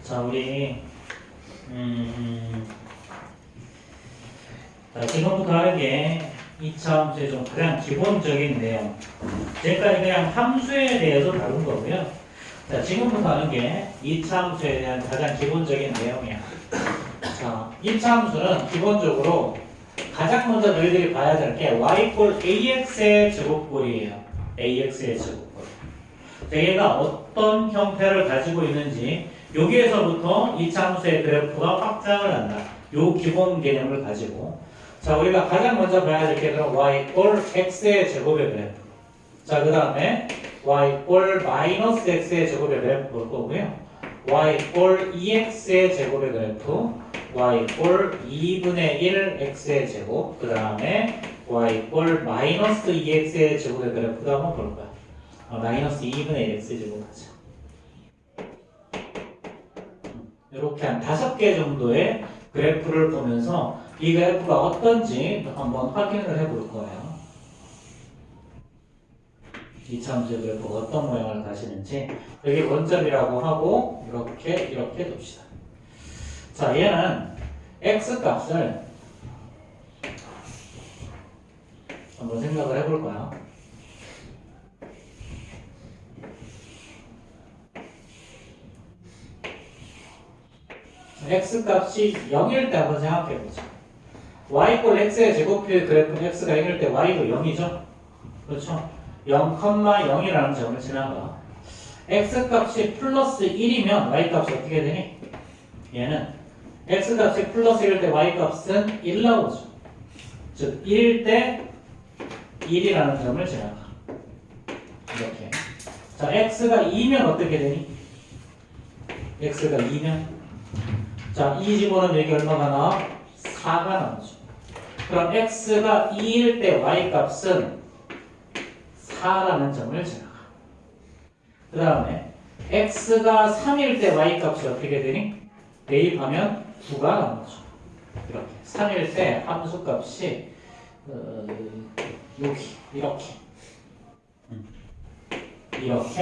자, 우리 자, 지금부터 하는 게 2차 함수의 좀 가장 기본적인 내용. 지금까지 그냥 함수에 대해서 다룬 거고요. 자, 지금부터 하는 게 2차 함수에 대한 가장 기본적인 내용이야. 자, 2차 함수는 기본적으로 가장 먼저 너희들이 봐야 될 게 y 꼴 ax의 제곱꼴이에요. ax의 제곱꼴. 얘가 어떤 형태를 가지고 있는지 여기에서부터 2차 함수의 그래프가 확장을 한다. 요 기본 개념을 가지고 자, 우리가 가장 먼저 봐야 될 게 그럼 y 꼴 x의 제곱의 그래프. 자, 그 다음에 y 꼴 마이너스 x의 제곱의 그래프 볼 거고요. y 꼴 2x의 제곱의 그래프, y 꼴 2분의 1 x의 제곱, 그 다음에 y 꼴 마이너스 2x의 제곱의 그래프도 한번 볼 거야. 마이너스 2분의 1 x의 제곱 하자. 이렇게 한 5개 정도의 그래프를 보면서 이 그래프가 어떤지 한번 확인을 해볼 거예요. 2차 함수의 그래프가 어떤 모양을 가지는지 여기 원점이라고 하고 이렇게 둡시다. 자, 얘는 x 값을 한번 생각을 해볼 거야. x 값이 0일 때 한번 생각해 보자. y 꼴 x의 제곱의 그래프 x가 0일 때 y도 0이죠? 그렇죠? 0,0이라는 점을 지나가. x 값이 플러스 1이면 y 값이 어떻게 되니? 얘는 x 값이 플러스 1일 때 y 값은 1 나오죠. 즉 1일 때 1이라는 점을 지나가. 이렇게. 자, x가 2면 어떻게 되니? x가 2면 자, 2 집어넣으면 여기 얼마가 나와? 4가 나오죠. 그럼 x가 2일 때 y 값은 4라는 점을 지나가. 그 다음에 x가 3일 때 y 값이 어떻게 되니? 대입하면 9가 나오죠. 이렇게 3일 때 함수 값이 여기 이렇게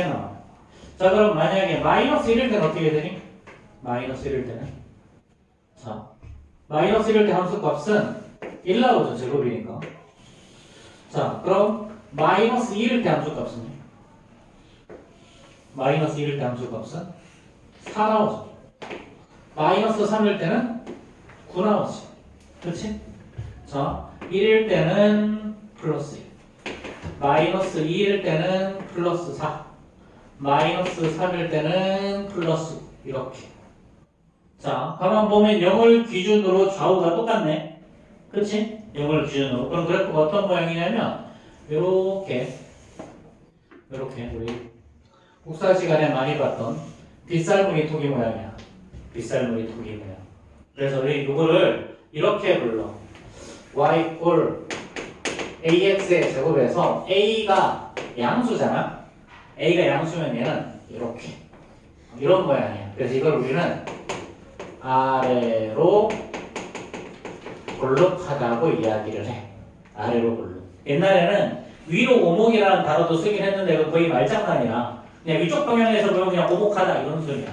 나와요. 자, 그럼 만약에 마이너스 1일 때는 어떻게 되니? 마이너스 1일 때는 자, 마이너스 1일 때 함수 값은 1 나오죠. 제곱이니까. 자, 그럼 마이너스 1일 때 함수 값은요? 마이너스 1일 때 함수 값은 4 나오죠. 마이너스 3일 때는 9 나오지. 그렇지? 자, 1일 때는 플러스 1. 마이너스 2일 때는 플러스 4. 마이너스 3일 때는 플러스 9. 이렇게. 자, 가만 보면 0을 기준으로 좌우가 똑같네. 그렇지? 0을 기준으로. 그럼 그래프가 어떤 모양이냐면 요렇게 우리 국사 시간에 많이 봤던 빗살무늬 토기 모양이야. 빗살무늬 토기 모양. 그래서 우리 이거를 이렇게 불러. y 꼴 ax의 제곱에서 a가 양수잖아. a가 양수면 얘는 이렇게 이런 모양이야. 그래서 이걸 우리는 아래로 볼록하다고 이야기를 해. 아래로 볼록. 옛날에는 위로 오목이라는 단어도 쓰긴 했는데 그건 거의 말장난이야. 그냥 위쪽 방향에서 보면 그냥 오목하다 이런 소리야.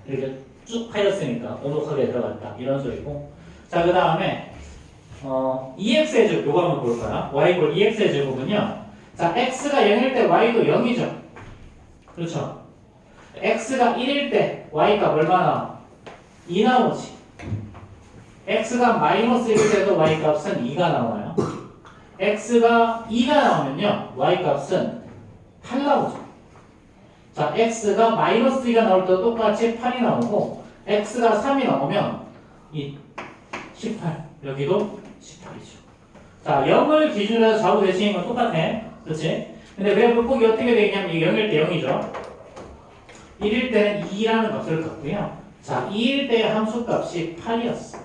이렇게 쭉 파였으니까 오목하게 들어갔다 이런 소리고. 자, 그 다음에 2x의 제곱 요거 한번 볼 거야. y 꼴 2x의 제곱은요. 자, x가 0일 때 y도 0이죠. 그렇죠? x가 1일 때 y가 얼마나? 2 나오지. x가 마이너스 1일 때도 y 값은 2가 나와요. x가 2가 나오면요 y 값은 8 나오죠. 자, x가 마이너스 2가 나올 때도 똑같이 8이 나오고 x가 3이 나오면 이 18 여기도 18이죠. 자, 0을 기준으로 해서 좌우 대칭인 건 똑같아. 그렇지? 근데 그래프 폭이 어떻게 되냐면 이게 0일 때 0이죠. 1일 때는 2라는 값을 갖고요. 자, 2일 때 함수값이 8이었어.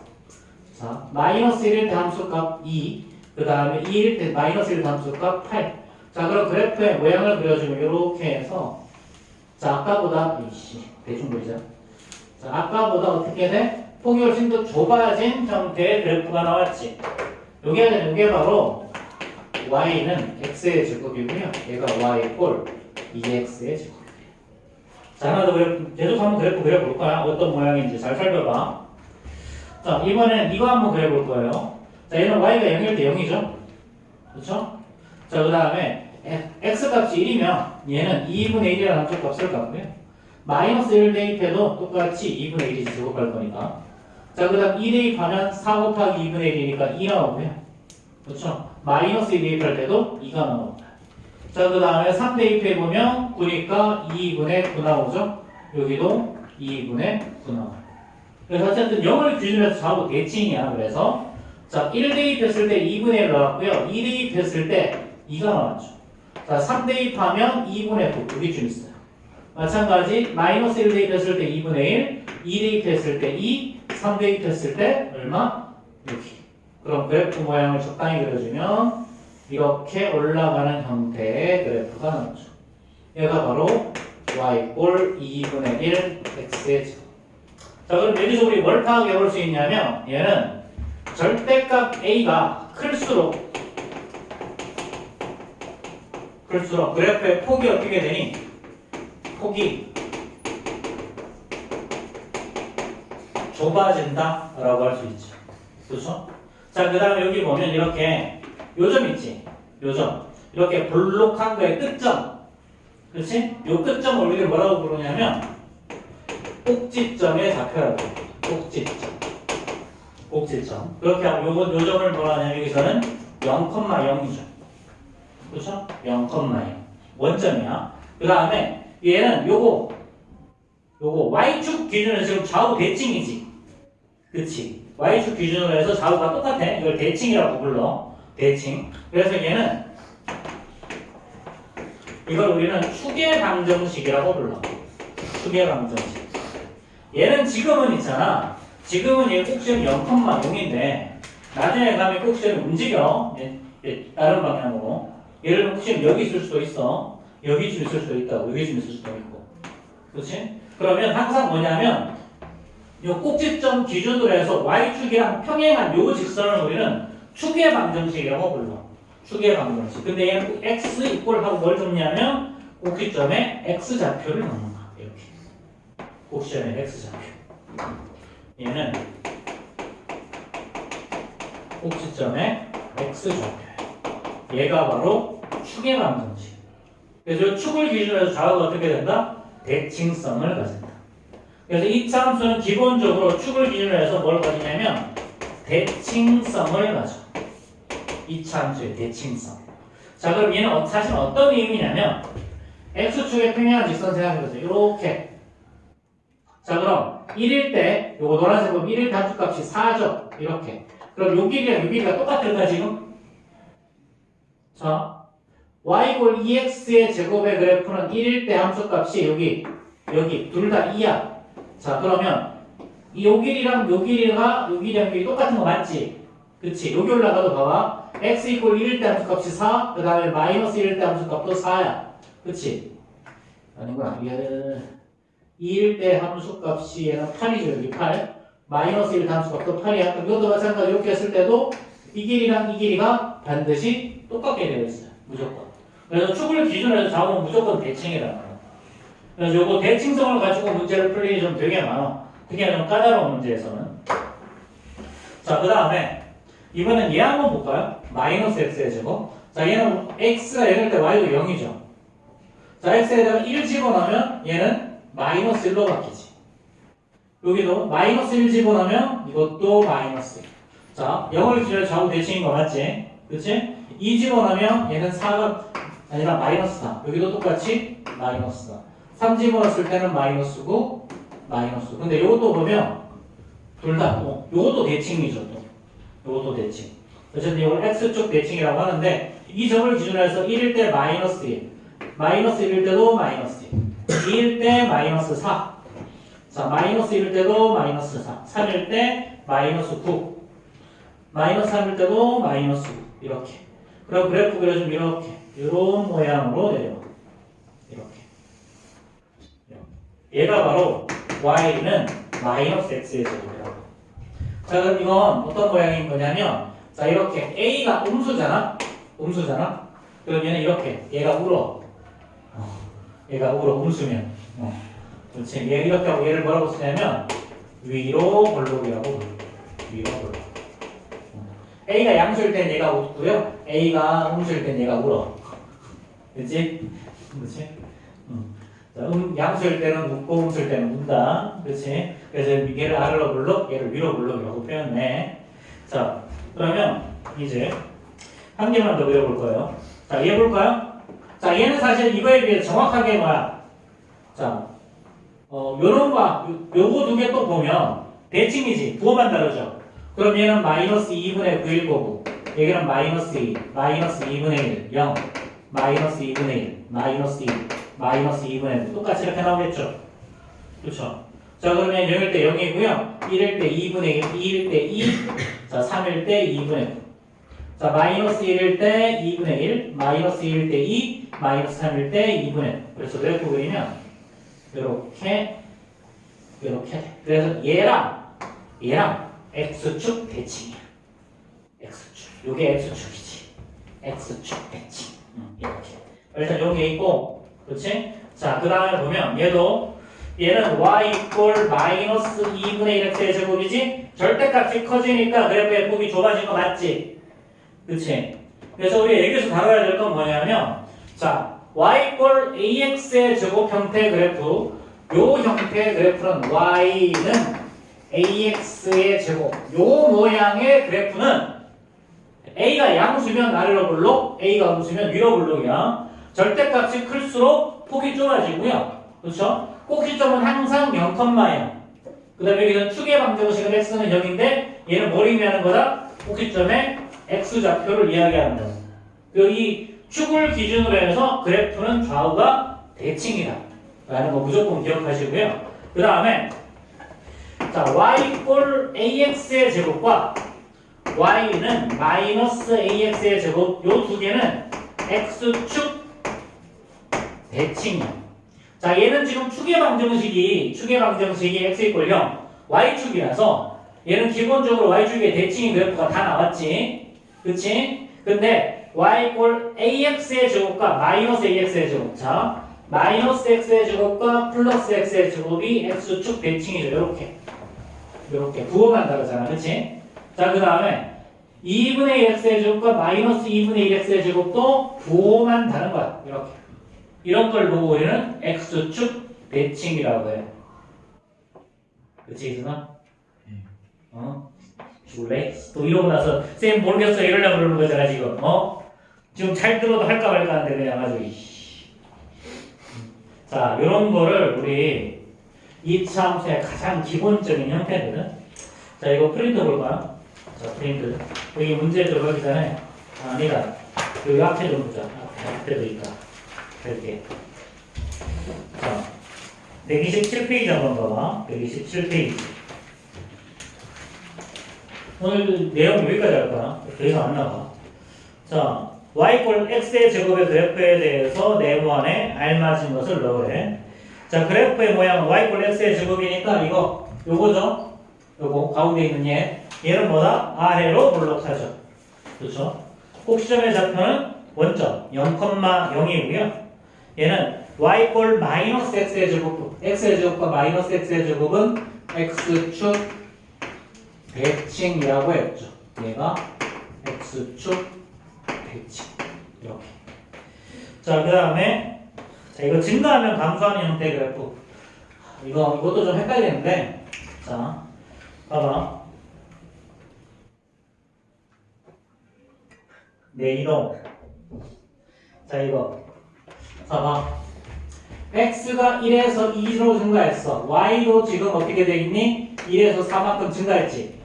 자, 마이너스 1일 때 함수값 2, 그 다음에 2일 때 마이너스 1일 때 함수값 8. 자, 그럼 그래프의 모양을 그려주면 이렇게 해서 자, 아까보다 대충 보이죠? 자, 아까보다 어떻게 돼? 폭이 훨씬 더 좁아진 형태의 그래프가 나왔지. 요게 바로 y는 x의 제곱이고요. 얘가 y 꼴 2x의 제곱. 자, 하나 더 계속 한번 그래프 그려볼 거야. 어떤 모양인지 잘 살펴봐. 자, 이번엔 이거 한번 그려볼 거예요. 자, 얘는 y가 0일 때 0이죠. 그렇죠? 자, 그 다음에 x 값이 1이면 얘는 2분의 1이라는 함수 값을 갖고요. 마이너스 1 대입해도 똑같이 2분의 1이 제곱할 거니까. 자, 그 다음 2 대입하면 4 곱하기 2분의 1이니까 2 나오고요. 그렇죠? 마이너스 2 대입할 때도 2가 나옵니다. 자, 그 다음에 3 대입해보면 9니까 2분의 9 나오죠? 여기도 2분의 9 나와요. 그래서 어쨌든 0을 기준으로 해서 좌우 대칭이야. 그래서 자, 1 대입했을 때 2분의 1 나왔고요. 2 대입했을 때 2가 나왔죠. 자, 3 대입하면 2분의 9 여기 좀 있어요. 마찬가지 마이너스 1 대입했을 때 2분의 1, 2 대입했을 때 2, 3 대입했을 때 얼마? 여기. 그럼 그래프 모양을 적당히 그려주면 이렇게 올라가는 형태의 그래프가 나오죠. 얘가 바로 y꼴 2분의 1 x의 제곱. 자, 그럼 여기서 우리 뭘 파악해 볼 수 있냐면 얘는 절대값 a가 클수록 그래프의 폭이 어떻게 되니? 폭이 좁아진다 라고 할 수 있죠. 그렇죠? 자, 그 다음에 여기 보면 이렇게 요점 있지? 요점 이렇게 볼록한 거의 끝점, 그렇지? 요 끝점을 우리가 뭐라고 부르냐면 꼭지점의 좌표라고 해요. 꼭지점 그렇게 하고 요점을 뭐라 하냐면 여기서는 0,0이죠. 그렇죠? 0,0 원점이야. 그 다음에 얘는 요거 y축 기준으로 지금 좌우 대칭이지. 그치? y축 기준으로 해서 좌우가 똑같아. 이걸 대칭이라고 불러. 대칭. 그래서 얘는 이걸 우리는 축의 방정식이라고 불러. 축의 방정식. 얘는 지금은 있잖아. 지금은 얘 꼭지는 0,0인데 나중에 가면 꼭지는 움직여. 다른 방향으로. 예를 들면 꼭지는 여기 있을 수도 있어. 여기 좀 있을 수도 있다고. 여기 좀 있을 수도 있고. 그렇지? 그러면 항상 뭐냐면 이 꼭지점 기준으로 해서 y축이랑 평행한 요 직선을 우리는 축의 방정식이라고 불러. 축의 방정식. 근데 얘는 x 이꼴하고 뭘 줬냐면 꼭지점에 x좌표를 넣는 거야. 이렇게. 꼭지점에 x좌표. 얘는 꼭지점에 x좌표. 얘가 바로 축의 방정식. 그래서 축을 기준으로 해서 좌우가 어떻게 된다? 대칭성을 가진다. 그래서 이 함수는 기본적으로 축을 기준으로 해서 뭘 가지냐면 대칭성을 가져. 이 함수의 대칭성. 자, 그럼 얘는 사실 어떤 의미냐면 x축의 평행한 직선 생각해보세요. 이렇게. 자, 그럼 1일 때 요거 노란색 보면 1일 단축값이 4죠. 이렇게. 그럼 요 길이랑 요 길이가 똑같을까 지금? 자, y골 2x의 제곱의 그래프는 1일 때 함수값이 여기 둘 다 2야. 자, 그러면 요 길이랑 요 길이 똑같은 거 맞지? 그치? 여기 올라가도 봐봐. x 이꼴 1일 때 함수값이 4, 그 다음에 마이너스 1일 때 함수값도 4야. 그치? 아니구나. 2일 때 함수값이 얘는 8이죠. 여기 8. 마이너스 1일 때 함수값도 8이야. 이것도 마찬가지로 이렇게 했을 때도 이 길이랑 이 길이가 반드시 똑같게 되어 있어요. 무조건. 그래서 축을 기준으로 해서 좌우는 무조건 대칭이라는 거예요. 그래서 요거 대칭성을 가지고 문제를 풀 일이 좀 되게 많아. 특히 좀 까다로운 문제에서는. 자, 그 다음에 이번엔 얘 한번 볼까요? 마이너스 x의 제곱. 자, 얘는 x가 0일 때 y도 0이죠. 자, x에다가 1 집어넣으면 얘는 마이너스 1로 바뀌지. 여기도 마이너스 1 집어넣으면 이것도 마이너스 1. 자, 0을 기준으로 좌우 대칭인 거 맞지? 그치? 2 집어넣으면 얘는 4가 아니라 마이너스 4. 여기도 똑같이 마이너스 4. 3 집어넣었을 때는 마이너스 9, 마이너스 9. 근데 이것도 보면 둘 다, 이것도 대칭이죠. 또. 이것도 대칭. 어쨌든 이걸 x축 대칭이라고 하는데 이 점을 기준으로 해서 1일 때 마이너스 1, 마이너스 1일 때도 마이너스 1, 2일 때 마이너스 4. 자, 마이너스 1일 때도 마이너스 4, 3일 때 마이너스 9, 마이너스 3일 때도 마이너스 9. 이렇게. 그럼 그래프 그려주면 이렇게. 이런 모양으로 내려와. 이렇게. 얘가 바로 y는 마이너스 x의 제곱이라고. 자, 그럼 이건 어떤 모양인 거냐면, 자, 이렇게 a가 음수잖아. 그럼 얘는 이렇게. 얘가 울어. 얘가 울어. 음수면. 그렇지. 얘 이렇게 하고 얘를 뭐라고 쓰냐면 위로 볼록이라고 불러. 위로 볼록. A가 양수일 땐 얘가 웃고요. A가 음수일 땐 얘가 울어. 그렇지? 그렇지? 자, 양수일 때는 웃고 음수일 때는 운다. 그렇지? 그래서 얘를 아래로 볼록, 얘를 위로 볼록이라고 표현해. 자, 그러면 이제 한 개만 더 그려볼 거예요. 자, 얘 볼까요? 자, 얘는 사실 이거에 비해 정확하게 뭐야? 자, 요런 거, 요거 두 개 또 보면 대칭이지. 부호만 다르죠. 그럼 얘는 마이너스 2분의 9일 거고, 얘는 마이너스 2, 마이너스 2분의 1, 0, 마이너스 2분의 1, 마이너스 2, 마이너스 2분의 1. 똑같이 이렇게 나오겠죠? 그렇죠? 자, 그러면 0일 때 0이고요. 1일 때 2분의 1, 2일 때 2, 자, 3일 때 2분의 9. 자, 마이너스 1일 때 2분의 1, 마이너스 2일 때 2, 마이너스 3일 때 2분의 9. 그래서 이렇게 그리면 이렇게 돼. 그래서 얘랑 x축 대칭이야. x축. 요게 x축이지. x축 대칭. 이렇게. 일단 여기 있고, 그렇지? 자, 그 다음에 보면 얘는 y 이꼴 마이너스 2분의 1x의 제곱이지? 절대값이 커지니까 그래프의 폭이 좁아진 거 맞지? 그치? 그래서 우리 여기서 다뤄야 될 건 뭐냐면, 자, y 이꼴 ax의 제곱 형태 그래프, 요 형태의 그래프는 y는 ax의 제곱, 요 모양의 그래프는 a가 양수면 아래로 볼록, a가 음수면 위로 볼록이야. 절대값이 클수록 폭이 좁아지고요. 그렇죠? 꼭지점은 항상 0,0. 그 다음에 여기는 축의 방정식은 x는 0인데 얘는 뭘 의미하는 거다? 꼭지점의 x좌표를 이야기하는 거다. 그리고 이 축을 기준으로 해서 그래프는 좌우가 대칭이다 라는 거 무조건 기억하시고요. 그 다음에 자, y 이꼴 ax의 제곱과 y는 마이너스 ax의 제곱, 요 두 개는 x축 대칭이야. 자, 얘는 지금 축의 방정식이 x 이꼴 0, y축이라서 얘는 기본적으로 y축의 대칭인 그래프가 다 나왔지. 그치? 근데 y 이꼴 ax의 제곱과 마이너스 ax의 제곱, 자, 마이너스 x의 제곱과 플러스 x의 제곱이 x축 대칭이죠. 요렇게 부호만 다르잖아. 그치? 자, 그 다음에 2분의 1x의 제곱과 마이너스 2분의 1x의 제곱도 부호만 다른 거야. 이런 걸 보고 우리는 x축 대칭이라고 해. 그치, 이승아? 죽을래? 또 이러고 나서 쌤 모르겠어 이러려고 그러는 거잖아 지금. 지금 잘 들어도 할까 말까 하는데 그냥 아주. 자, 이런 거를 우리 2차 함수의 가장 기본적인 형태거든. 자, 이거 프린트 볼까요? 자, 프린트. 여기 문제 들어가기 전에 아니다. 여기 앞에 좀 보자. 앞에도 있다. 이렇게. 자, 127페이지 한번 봐봐. 127페이지. 오늘 내용 여기까지 할 거야. 더 이상 안 나와. 자, y 꼴 x의 제곱의 그래프에 대해서 네모 안에 알맞은 것을 넣으래. 자, 그래프의 모양은 y 꼴 x의 제곱이니까 요거죠? 요거 가운데 있는 얘는 뭐다? 아래로 볼록하죠. 그렇죠? 꼭지점의 좌표는 원점 0,0이고요. 얘는 y 꼴 마이너스 x의 제곱과 마이너스 x의 제곱은 x축 대칭이라고 했죠. 얘가 x축 대칭. 이렇게. 자, 그 다음에 이거 증가하면 감소하는 형태의 그래프. 이것도 좀 헷갈리는데, 자, 봐봐. 네, 이동. 자, 이거. 봐봐. x가 1에서 2로 증가했어. y도 지금 어떻게 돼 있니? 1에서 4만큼 증가했지.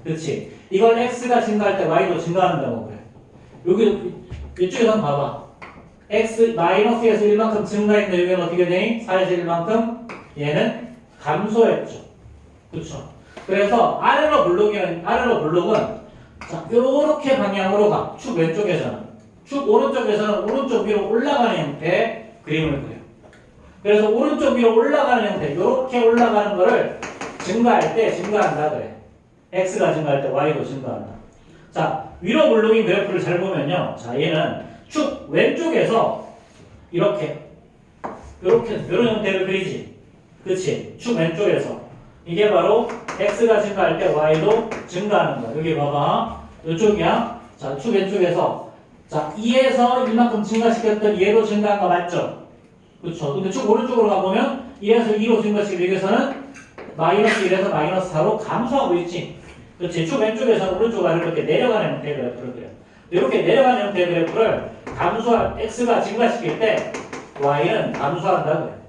그렇지. 이걸 x가 증가할 때 y도 증가한다고 그래. 여기 이쪽에서 한번 봐봐. x 마이너스에서 1만큼 증가했는데 여기는 어떻게 되니? 4에서 1만큼 얘는 감소했죠. 그렇죠. 그래서 아래로 블록은 자, 요렇게 방향으로 가. 축 왼쪽에서는. 축 오른쪽에서는 오른쪽 위로 올라가는 형태의 그림을 그려. 그래서 오른쪽 위로 올라가는 형태, 요렇게 올라가는 거를 증가할 때 증가한다 그래. x가 증가할 때 y도 증가한다. 자, 위로 물룩인 그래프를 잘 보면요. 자, 얘는 축 왼쪽에서 이런 형태를 그리지. 그치? 축 왼쪽에서. 이게 바로 x가 증가할 때 y도 증가하는 거야. 여기 봐봐. 이쪽이야. 자, 축 왼쪽에서. 자, 2에서 이만큼 증가시켰던 얘도 증가한 거 맞죠? 그쵸? 근데 축 오른쪽으로 가보면 1에서 2로 증가시키기 위해서는 마이너스 1에서 마이너스 4로 감소하고 있지. 그렇지. 축 왼쪽에서는 오른쪽 아래로 이렇게 내려가는 형태의 그래프를 그려요. 이렇게 내려가는 형태의 그래프를 감소할 x가 증가시킬 때 y는 감소한다고요.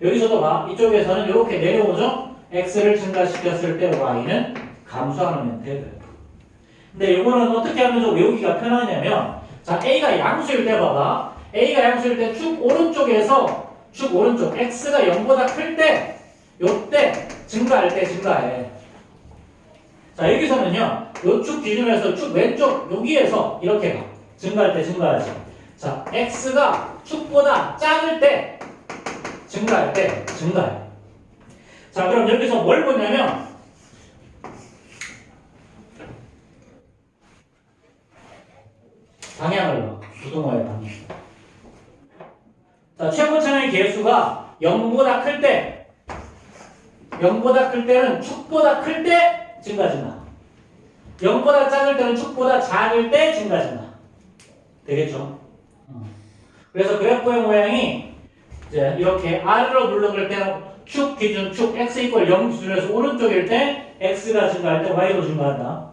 여기서도 봐. 이쪽에서는 이렇게 내려오죠. x를 증가시켰을 때 y는 감소하는 형태의 그래프. 근데 이거는 어떻게 하면 좀 외우기가 편하냐면, 자, a가 양수일 때 봐봐. a가 양수일 때 축 오른쪽에서 축 오른쪽 x가 0보다 클 때 요때 증가할 때 증가해. 자, 여기서는요, 요 축 기준에서 축 왼쪽 여기에서 이렇게 가. 증가할 때 증가하지. 자, x가 축보다 작을 때 증가할 때 증가해. 자, 그럼 여기서 뭘 보냐면 방향을 봐. 부동호의 방향. 자, 최고차의 개수가 0보다 클 때, 0보다 클 때는 축보다 클 때 증가진다. 0보다 작을 때는 축보다 작을 때 증가진다. 되겠죠? 그래서 그래프의 모양이 이제 이렇게 아래로 물러갈 때는 축 기준, 축 x 이퀄 0 기준에서 오른쪽일 때 x가 증가할 때 y도 증가한다.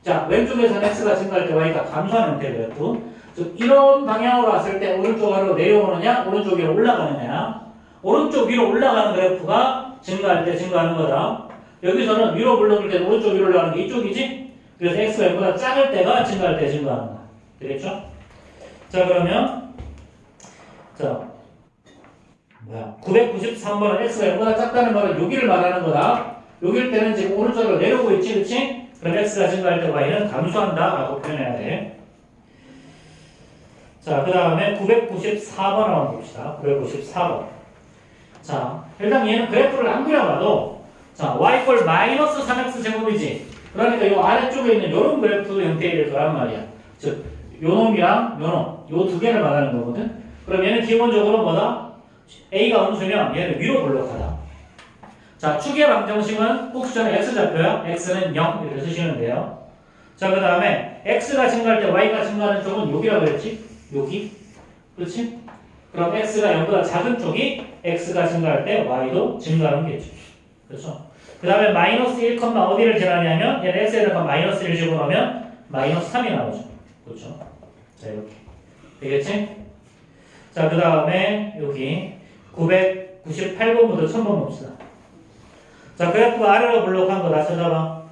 자, 왼쪽에서는 x가 증가할 때 y가 감소하는 형태의 그래프. 즉, 이런 방향으로 왔을 때 오른쪽 아래로 내려오느냐, 오른쪽 위로 올라가느냐. 오른쪽 위로 올라가는 그래프가 증가할 때 증가하는 거다. 여기서는 위로 물러갈 때 오른쪽 위로 올라가는 게 이쪽이지. 그래서 x가 0보다 작을 때가 증가할 때 증가하는 거야. 되겠죠? 자, 그러면 자, 993번은 x가 0보다 작다는 말은 여기를 말하는 거다. 여기일 때는 지금 오른쪽으로 내려오고 있지, 그치? 그럼 x가 증가할 때 y는 감소한다 라고 표현해야 돼. 자, 그 다음에 994번 한번 봅시다. 994번. 자, 일단 얘는 그래프를 안 그려봐도, 자, y 꼴 마이너스 3x 제곱이지. 그러니까 이 아래쪽에 있는 이런 그래프 형태의 거란 말이야. 즉, 요놈이랑 요놈, 요 두 개를 말하는 거거든. 그럼 얘는 기본적으로 뭐다? a가 음수면 얘는 위로 볼록하다. 자, 축의 방정식은 꼭 수저는 x좌표야. x는 0 이렇게 쓰시면 돼요. 자, 그 다음에 x가 증가할 때 y가 증가하는 쪽은 여기라고 그랬지? 여기. 그렇지? 그럼 x가 0보다 작은 쪽이 x가 증가할 때 y도 증가하는 게죠. 그렇죠? 그 다음에 마이너스 1, 어디를 지나냐면 얘는 x에다가 마이너스 1을 집어넣으면 마이너스 3이 나오죠. 그렇죠? 자, 이렇게. 되겠지? 자, 그 다음에 여기 998번부터 1000번 봅시다. 자, 그래프가 아래로 블록한 거 다 찾아봐.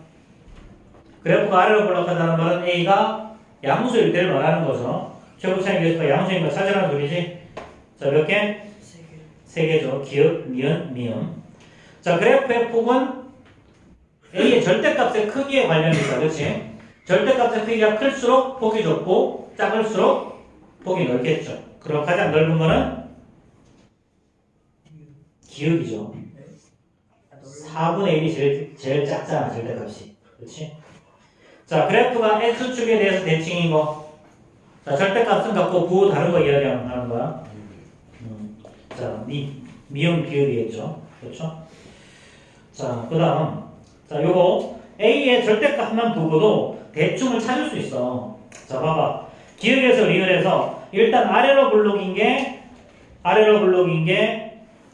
그래프가 아래로 블록한다는 말은 a가 양수일 때를 말하는 거죠. 최고차의 개수가 양수인 거 찾으라는 소리지. 자, 몇 개? 3개죠. 기역, 니은, 미음. 자, 그래프의 폭은 a의 절대값의 크기에 관련이 있다. 그렇지? 절대값의 크기가 클수록 폭이 좁고 작을수록 폭이 넓겠죠. 그럼 가장 넓은 거는 기역이죠. 4분의 1이 제일 작잖아, 절대값이. 그렇지? 자, 그래프가 x축에 대해서 대칭인 거. 자, 절대값은 갖고 부 다른 거 이야기하는 거야. 자, 미음 비율이겠죠. 그렇죠? 자, 그 다음. 자, 요거 a의 절대값만 두고도 대충을 찾을 수 있어. 자, 봐봐. 기역에서 리을에서 일단 아래로 블록인 게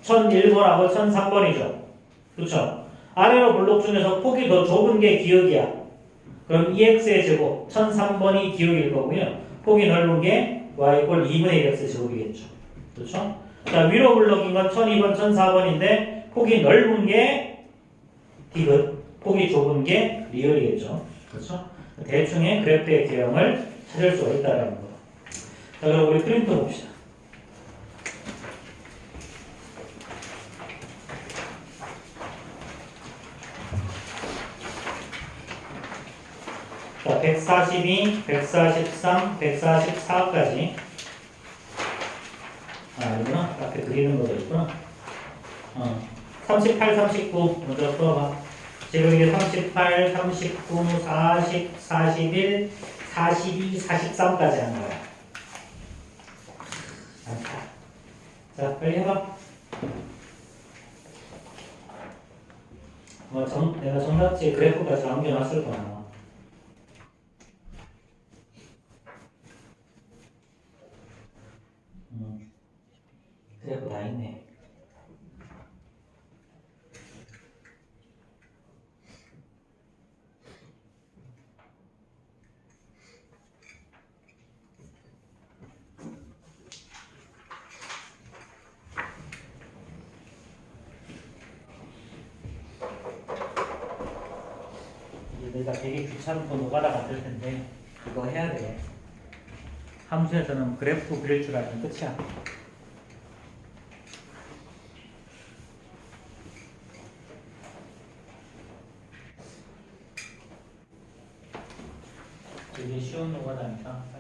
1001번하고 1003번이죠. 그렇죠? 아래로 블록 중에서 폭이 더 좁은 게 기역이야. 그럼 2x의 제곱 1003번이 기역일 거고요. 폭이 넓은 게 y 이퀄 2분의 1x 제곱이겠죠. 그렇죠? 자, 위로 블록인 건 1002번, 1004번인데 폭이 넓은 게 디귿, 폭이 좁은 게 리을이겠죠. 그렇죠? 대충의 그래프의 개형을 찾을 수가 있다는 거. 자, 그럼 우리 프린트 봅시다. 자, 142, 143, 144까지. 아니구나. 앞에 그리는 것도 있구나. 38, 39 먼저 풀어봐. 지금 이게 38, 39, 40, 41, 42, 43까지 한 거야. 자, 빨리 해봐. 내가 정답지에 그래프까지 남겨놨을 거야 아마. 그래프 다 있네. 이제 내가 되게 귀찮고 노가다 같을 텐데 이거 해야 돼. 함수에서는 그래프 그릴 줄 알면 끝이야. 되게 쉬운 노가다니까.